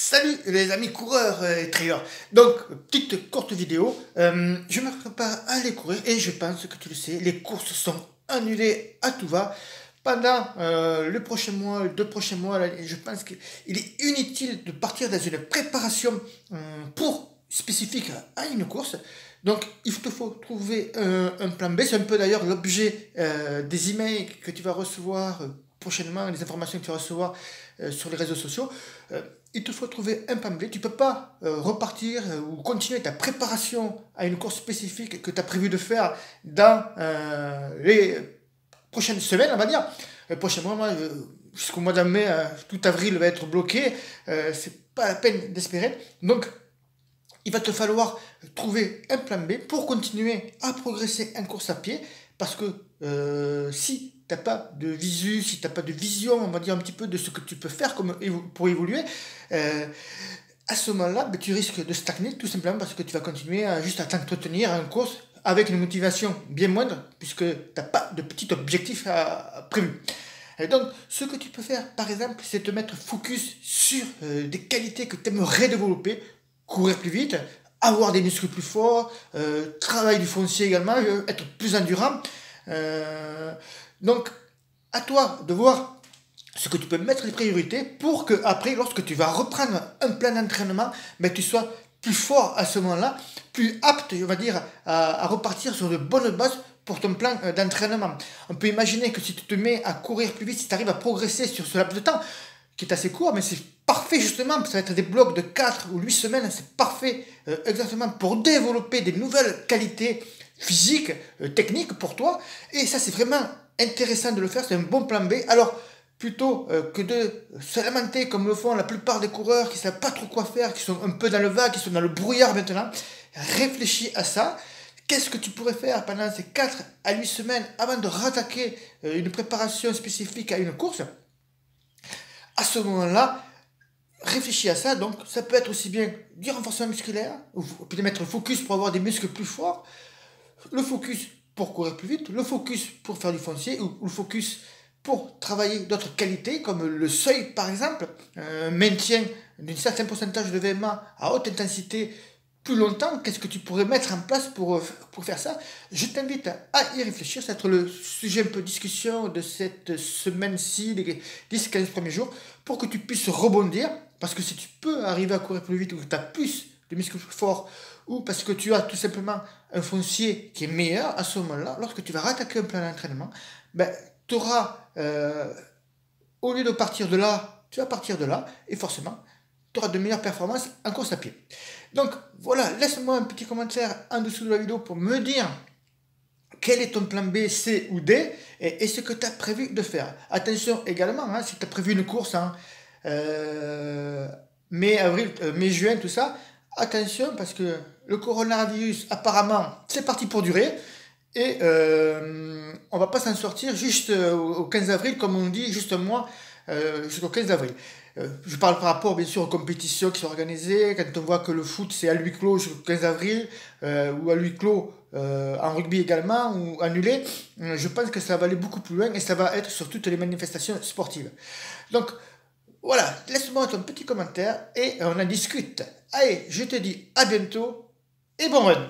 Salut les amis coureurs et trailers. Donc, petite courte vidéo. Je me prépare à aller courir et je pense que tu le sais, les courses sont annulées à tout va. Pendant le prochain mois, les 2 prochains mois, là, je pense qu'il est inutile de partir dans une préparation spécifique à une course. Donc, il te faut trouver un plan B. C'est un peu d'ailleurs l'objet des emails que tu vas recevoir prochainement, les informations que tu vas recevoir sur les réseaux sociaux. Il te faut trouver un plan B. Tu ne peux pas repartir ou continuer ta préparation à une course spécifique que tu as prévu de faire dans les prochaines semaines, on va dire. Le prochain mois, jusqu'au mois de mai, tout avril va être bloqué. C'est pas la peine d'espérer. Donc, il va te falloir trouver un plan B pour continuer à progresser en course à pied. Parce que si tu n'as pas de visu, si tu n'as pas de vision, on va dire un petit peu de ce que tu peux faire pour évoluer, à ce moment-là, tu risques de stagner tout simplement parce que tu vas continuer juste à t'entretenir en course avec une motivation bien moindre puisque tu n'as pas de petit objectif prévu. Et donc, ce que tu peux faire, par exemple, c'est te mettre focus sur des qualités que tu aimerais développer, courir plus vite, avoir des muscles plus forts, travailler du foncier également, être plus endurant. Donc, à toi de voir ce que tu peux mettre les priorités pour que après, lorsque tu vas reprendre un plan d'entraînement, tu sois plus fort à ce moment-là, plus apte, on va dire, à repartir sur de bonnes bases pour ton plan d'entraînement. On peut imaginer que si tu te mets à courir plus vite, si tu arrives à progresser sur ce laps de temps, qui est assez court, mais c'est parfait justement, ça va être des blocs de 4 ou 8 semaines, c'est parfait exactement pour développer des nouvelles qualités physiques, techniques pour toi, et ça c'est vraiment intéressant de le faire, c'est un bon plan B. Alors, plutôt que de se lamenter comme le font la plupart des coureurs qui ne savent pas trop quoi faire, qui sont un peu dans le vague, qui sont dans le brouillard maintenant, réfléchis à ça. Qu'est-ce que tu pourrais faire pendant ces 4 à 8 semaines avant de rattaquer une préparation spécifique à une course? À ce moment-là, réfléchis à ça. Donc, ça peut être aussi bien du renforcement musculaire, ou puis de mettre le focus pour avoir des muscles plus forts, le focus pour courir plus vite, le focus pour faire du foncier, ou le focus pour travailler d'autres qualités, comme le seuil par exemple, maintien d'un certain pourcentage de VMA à haute intensité plus longtemps. Qu'est-ce que tu pourrais mettre en place pour faire ça? Je t'invite à y réfléchir, ça va être le sujet un peu de discussion de cette semaine-ci, les 10-15 premiers jours, pour que tu puisses rebondir, parce que si tu peux arriver à courir plus vite ou que tu as plus de muscles plus forts, ou parce que tu as tout simplement un foncier qui est meilleur, à ce moment-là, lorsque tu vas rattaquer un plan d'entraînement, tu auras, au lieu de partir de là, tu vas partir de là, et forcément, tu auras de meilleures performances en course à pied. Donc voilà, laisse-moi un petit commentaire en dessous de la vidéo pour me dire quel est ton plan B, C ou D, et ce que tu as prévu de faire. Attention également, si tu as prévu une course mai, avril, mai, juin, tout ça, attention parce que le coronavirus, apparemment, c'est parti pour durer. Et on va pas s'en sortir juste au 15 avril, comme on dit, juste un mois jusqu'au 15 avril. Je parle par rapport bien sûr aux compétitions qui sont organisées, quand on voit que le foot c'est à huis clos jusqu'au 15 avril, ou à huis clos en rugby également, ou annulé, je pense que ça va aller beaucoup plus loin et ça va être sur toutes les manifestations sportives. Donc voilà, laisse-moi ton petit commentaire et on en discute. Allez, je te dis à bientôt et bon run!